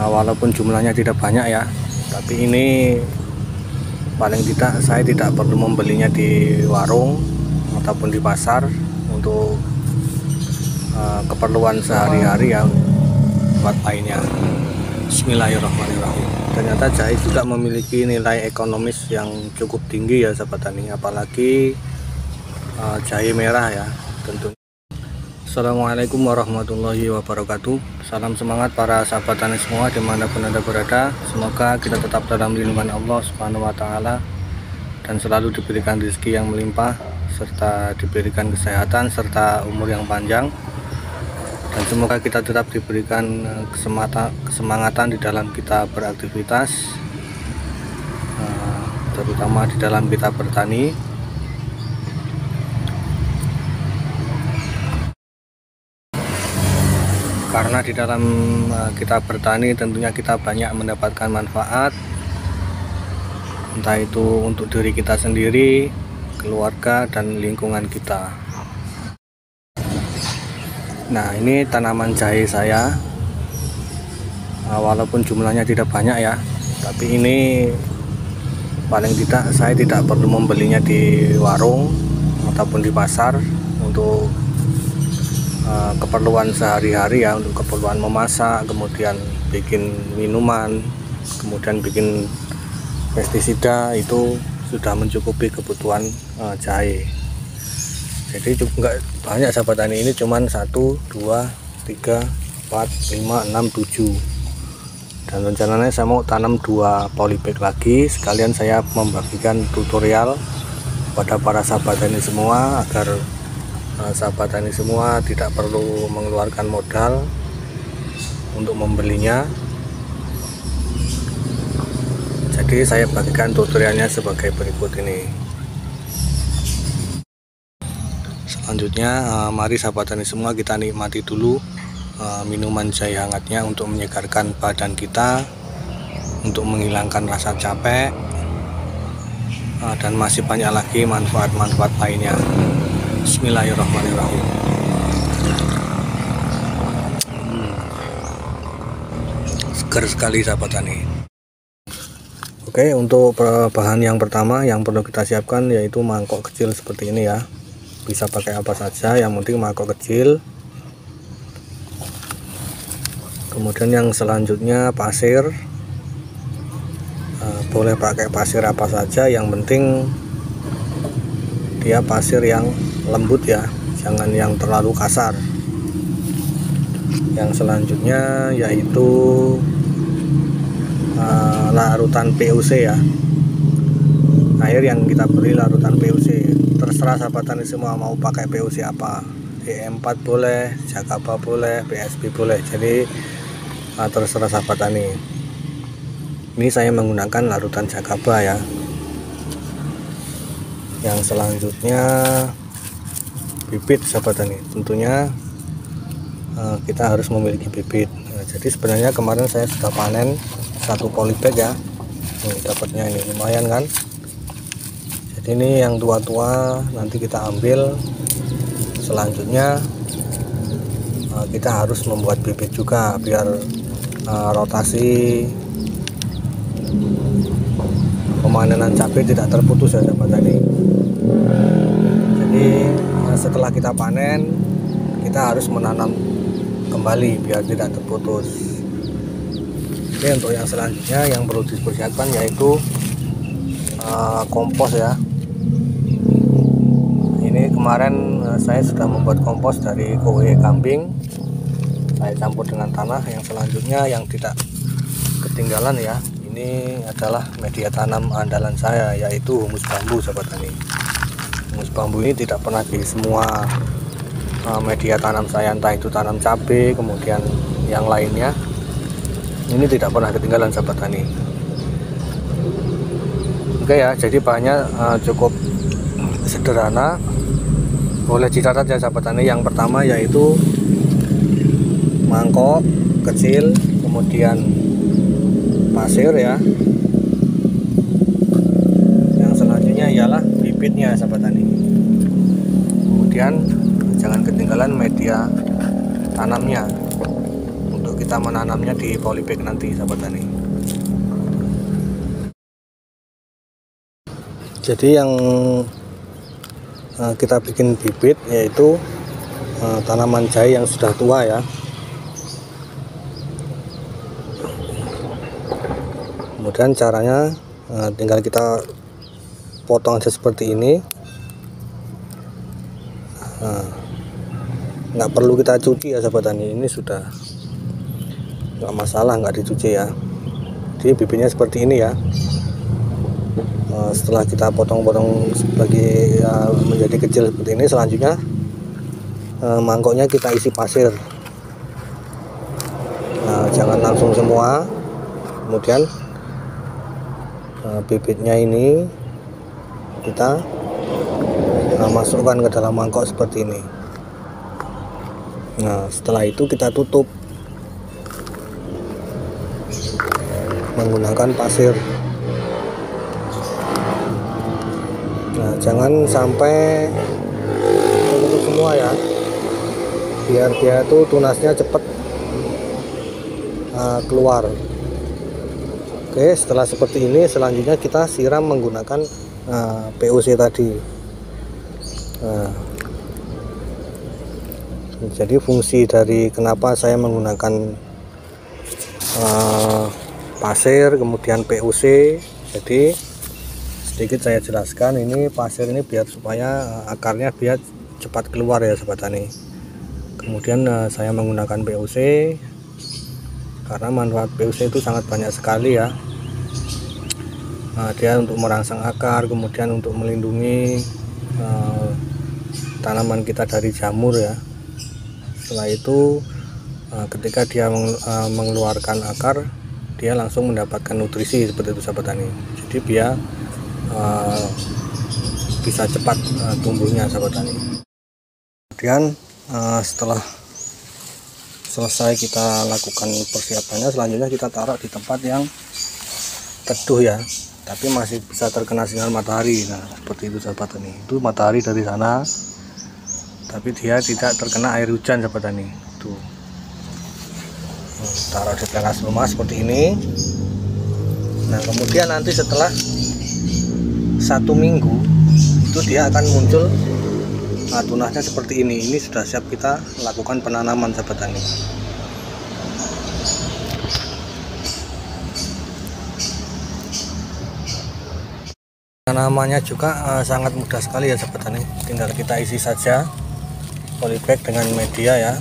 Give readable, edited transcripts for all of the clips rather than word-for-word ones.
walaupun jumlahnya tidak banyak ya, tapi ini paling tidak saya tidak perlu membelinya di warung ataupun di pasar untuk keperluan sehari-hari ya, buat lainnya. Bismillahirrahmanirrahim. Ternyata jahe juga memiliki nilai ekonomis yang cukup tinggi ya sahabat tani, apalagi jahe merah ya tentunya. Assalamualaikum warahmatullahi wabarakatuh. Salam semangat para sahabat tani semua dimanapun Anda berada. Semoga kita tetap dalam lindungan Allah Subhanahu wa Ta'ala dan selalu diberikan rezeki yang melimpah, serta diberikan kesehatan serta umur yang panjang. Dan semoga kita tetap diberikan kesemangatan di dalam kita beraktivitas, terutama di dalam kita bertani. Karena di dalam kita bertani tentunya kita banyak mendapatkan manfaat, entah itu untuk diri kita sendiri, keluarga, dan lingkungan kita. Nah, ini tanaman jahe saya, walaupun jumlahnya tidak banyak ya, tapi ini paling tidak saya tidak perlu membelinya di warung ataupun di pasar untuk keperluan sehari-hari ya, untuk keperluan memasak, kemudian bikin minuman, kemudian bikin pestisida, itu sudah mencukupi kebutuhan jahe. Jadi cukup nggak banyak sahabat tani, ini cuman 1, 2, 3, 4, 5, 6, 7, dan rencananya saya mau tanam 2 polybag lagi. Sekalian saya membagikan tutorial pada para sahabat tani semua, agar sahabat tani semua tidak perlu mengeluarkan modal untuk membelinya. Jadi saya bagikan tutorialnya sebagai berikut ini. Selanjutnya mari sahabat tani semua kita nikmati dulu minuman jahe hangatnya untuk menyegarkan badan kita, untuk menghilangkan rasa capek, dan masih banyak lagi manfaat-manfaat lainnya. Bismillahirrahmanirrahim. Segar sekali sahabat tani. Oke, untuk bahan yang pertama yang perlu kita siapkan yaitu mangkok kecil seperti ini ya. Bisa pakai apa saja, yang penting mangkok kecil. Kemudian yang selanjutnya pasir, boleh pakai pasir apa saja, yang penting dia pasir yang lembut ya, jangan yang terlalu kasar. Yang selanjutnya yaitu larutan PUC ya, air yang kita beli larutan PUC. Terserah sahabat tani semua mau pakai PUC apa, E4 boleh, Jakaba boleh, PSB boleh, jadi terserah sahabat tani. Ini saya menggunakan larutan Jakaba ya. Yang selanjutnya bibit sahabat tani, tentunya kita harus memiliki bibit. Nah, jadi sebenarnya kemarin saya sudah panen 1 polybag ya. Dapatnya ini lumayan kan. Ini yang tua-tua nanti kita ambil. Selanjutnya kita harus membuat bibit juga biar rotasi pemanenan cabai tidak terputus ya sahabat tani. Jadi setelah kita panen kita harus menanam kembali biar tidak terputus. Oke, untuk yang selanjutnya yang perlu dipersiapkan yaitu kompos ya. Ini kemarin saya sudah membuat kompos dari kowe kambing, saya campur dengan tanah. Yang selanjutnya yang tidak ketinggalan ya, ini adalah media tanam andalan saya yaitu humus bambu sahabat tani. Humus bambu ini tidak pernah di semua media tanam saya, entah itu tanam cabai kemudian yang lainnya, ini tidak pernah ketinggalan sahabat tani. Oke ya, jadi bahannya cukup sederhana, boleh dicatat ya sahabat tani. Yang pertama yaitu mangkok kecil, kemudian pasir ya. Yang selanjutnya ialah bibitnya sahabat tani. Kemudian jangan ketinggalan media tanamnya untuk kita menanamnya di polybag nanti sahabat tani. Jadi yang kita bikin bibit yaitu tanaman jahe yang sudah tua ya. Kemudian caranya tinggal kita potong aja seperti ini. Nggak perlu kita cuci ya sahabat tani, ini sudah nggak masalah, nggak dicuci ya. Jadi bibitnya seperti ini ya. Setelah kita potong-potong sebagai menjadi kecil seperti ini, selanjutnya mangkoknya kita isi pasir. Nah, jangan langsung semua. Kemudian bibitnya ini kita masukkan ke dalam mangkok seperti ini. Nah, setelah itu kita tutup menggunakan pasir. Nah, jangan sampai tutup semua ya, biar dia tuh tunasnya cepat keluar. Oke, setelah seperti ini selanjutnya kita siram menggunakan POC tadi. Jadi fungsi dari kenapa saya menggunakan pasir kemudian POC, jadi sedikit saya jelaskan. Ini pasir ini biar supaya akarnya biar cepat keluar ya sahabat tani. Kemudian saya menggunakan POC karena manfaat POC itu sangat banyak sekali ya. Dia untuk merangsang akar, kemudian untuk melindungi tanaman kita dari jamur ya. Setelah itu ketika dia mengeluarkan akar, dia langsung mendapatkan nutrisi seperti itu sahabat tani. Jadi dia bisa cepat tumbuhnya sahabat tani. Kemudian setelah selesai kita lakukan persiapannya, selanjutnya kita taruh di tempat yang teduh ya, tapi masih bisa terkena sinar matahari. Nah, seperti itu sahabat tani. Itu matahari dari sana, tapi dia tidak terkena air hujan sahabat tani. Tuh, taruh di teras rumah seperti ini. Nah, kemudian nanti setelah 1 minggu itu dia akan muncul tunasnya seperti ini. Ini sudah siap kita lakukan penanaman sahabat tani. Penanamannya juga sangat mudah sekali ya sahabat tani. Tinggal kita isi saja polybag dengan media ya,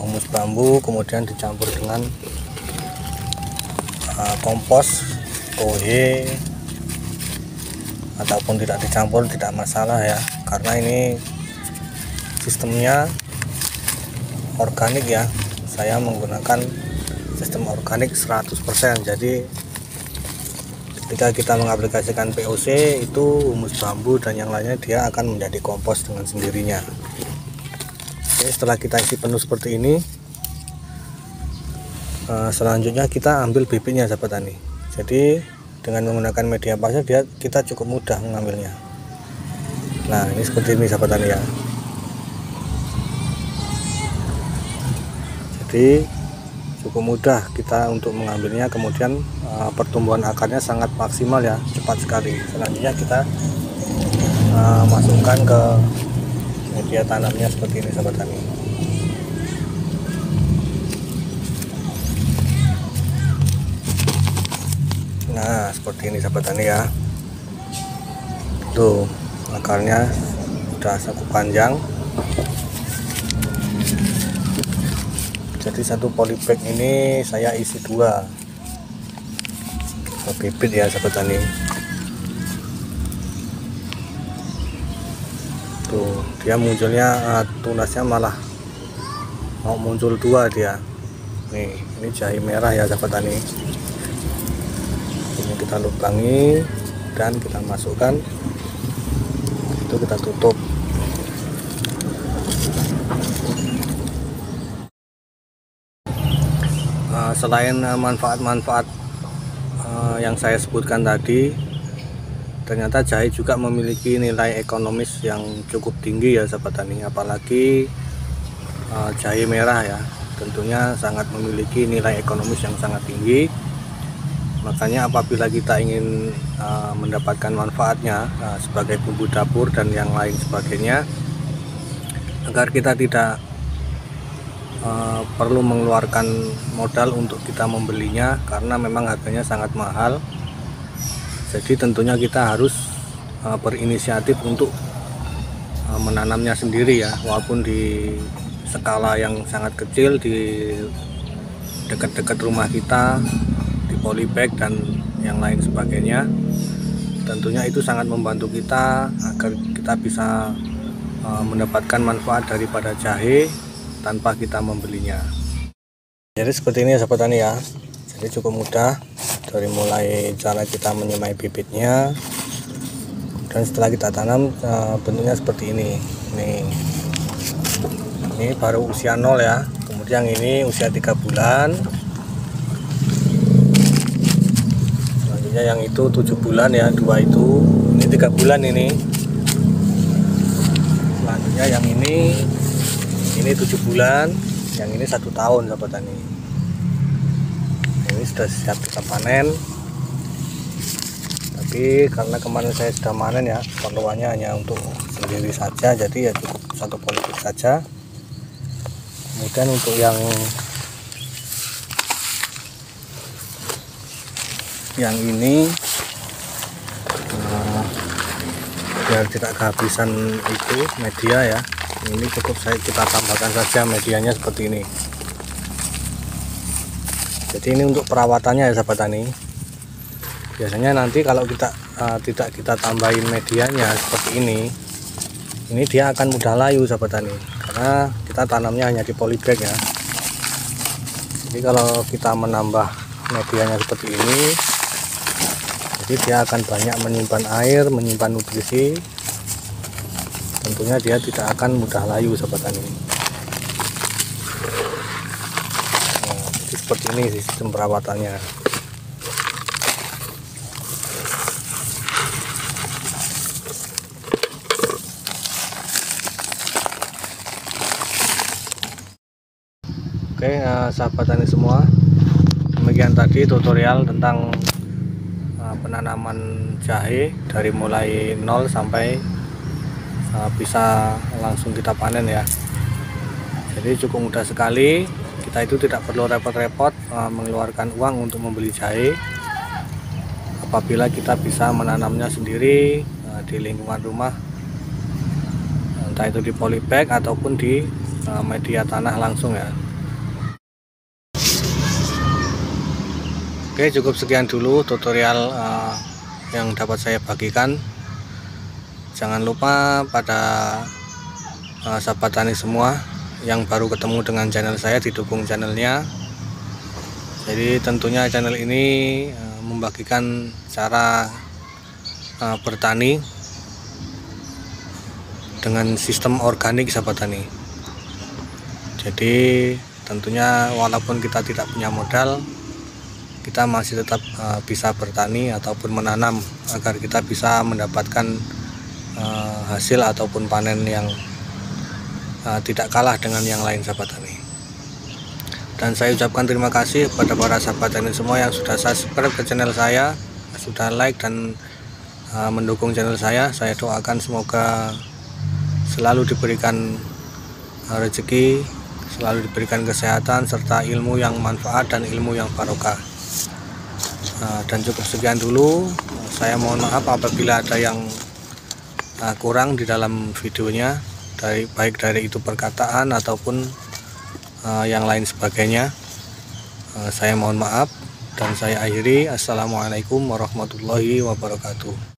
humus bambu, kemudian dicampur dengan kompos kohe, ataupun tidak dicampur tidak masalah ya, karena ini sistemnya organik ya. Saya menggunakan sistem organik 100%. Jadi ketika kita mengaplikasikan POC itu humus bambu dan yang lainnya dia akan menjadi kompos dengan sendirinya. Oke, setelah kita isi penuh seperti ini, selanjutnya kita ambil bibitnya sahabat tani. Jadi dengan menggunakan media pasir kita cukup mudah mengambilnya. Nah, ini seperti ini sahabat tani ya. Jadi cukup mudah kita untuk mengambilnya, kemudian pertumbuhan akarnya sangat maksimal ya, cepat sekali. Selanjutnya kita masukkan ke media tanamnya seperti ini sahabat tani. Nah, seperti ini sahabat tani ya. Tuh, akarnya sudah cukup panjang. Jadi satu polybag ini saya isi 2 bibit ya sahabat tani. Tuh, dia munculnya tunasnya malah mau muncul 2 dia. Nih, ini jahe merah ya sahabat tani. Ini kita lubangi dan kita masukkan. Itu kita tutup. Selain manfaat-manfaat yang saya sebutkan tadi, ternyata jahe juga memiliki nilai ekonomis yang cukup tinggi ya sahabat tani, apalagi jahe merah ya. tentunya sangat memiliki nilai ekonomis yang sangat tinggi. Makanya apabila kita ingin mendapatkan manfaatnya sebagai bumbu dapur dan yang lain sebagainya, agar kita tidak perlu mengeluarkan modal untuk kita membelinya, karena memang harganya sangat mahal. Jadi tentunya kita harus berinisiatif untuk menanamnya sendiri ya, walaupun di skala yang sangat kecil, di dekat-dekat rumah kita, di polybag dan yang lain sebagainya. Tentunya itu sangat membantu kita agar kita bisa mendapatkan manfaat daripada jahe tanpa kita membelinya. Jadi seperti ini ya sahabat tani ya. Jadi cukup mudah, dari mulai cara kita menyemai bibitnya, dan setelah kita tanam bentuknya seperti ini. Ini baru usia 0 ya. Kemudian ini usia 3 bulan. Selanjutnya yang itu 7 bulan ya, 2 itu. Ini 3 bulan ini. Selanjutnya yang ini 7 bulan, yang ini 1 tahun sahabat tani. Ini sudah siap kita panen. Tapi karena kemarin saya sudah panen ya, keperluannya hanya untuk sendiri saja, jadi ya cukup 1 polybag saja. Kemudian untuk yang ini biar tidak kehabisan itu media ya, ini cukup kita tambahkan saja medianya seperti ini. Jadi ini untuk perawatannya ya sahabat tani. Biasanya nanti kalau kita tidak kita tambahin medianya seperti ini dia akan mudah layu sahabat tani, karena kita tanamnya hanya di polybag ya. Jadi kalau kita menambah medianya seperti ini, jadi dia akan banyak menyimpan air, menyimpan nutrisi. Tentunya dia tidak akan mudah layu sahabat tani. Jadi seperti ini sistem perawatannya. Oke, sahabat tani semua, demikian tadi tutorial tentang penanaman jahe dari mulai 0 sampai bisa langsung kita panen ya. Jadi cukup mudah sekali, kita itu tidak perlu repot-repot mengeluarkan uang untuk membeli jahe apabila kita bisa menanamnya sendiri di lingkungan rumah, entah itu di polybag ataupun di media tanah langsung ya. Oke, cukup sekian dulu tutorial yang dapat saya bagikan. Jangan lupa pada sahabat tani semua yang baru ketemu dengan channel saya, didukung channelnya. Jadi tentunya channel ini membagikan cara bertani dengan sistem organik sahabat tani. Jadi tentunya walaupun kita tidak punya modal, kita masih tetap bisa bertani ataupun menanam agar kita bisa mendapatkan hasil ataupun panen yang tidak kalah dengan yang lain sahabat tani. Dan saya ucapkan terima kasih kepada para sahabat tani semua yang sudah subscribe ke channel saya, sudah like dan mendukung channel saya. Saya doakan semoga selalu diberikan rezeki, selalu diberikan kesehatan serta ilmu yang manfaat dan ilmu yang barokah. Dan cukup sekian dulu. Saya mohon maaf apabila ada yang kurang di dalam videonya, baik dari itu perkataan ataupun yang lain sebagainya. Saya mohon maaf dan saya akhiri. Assalamualaikum warahmatullahi wabarakatuh.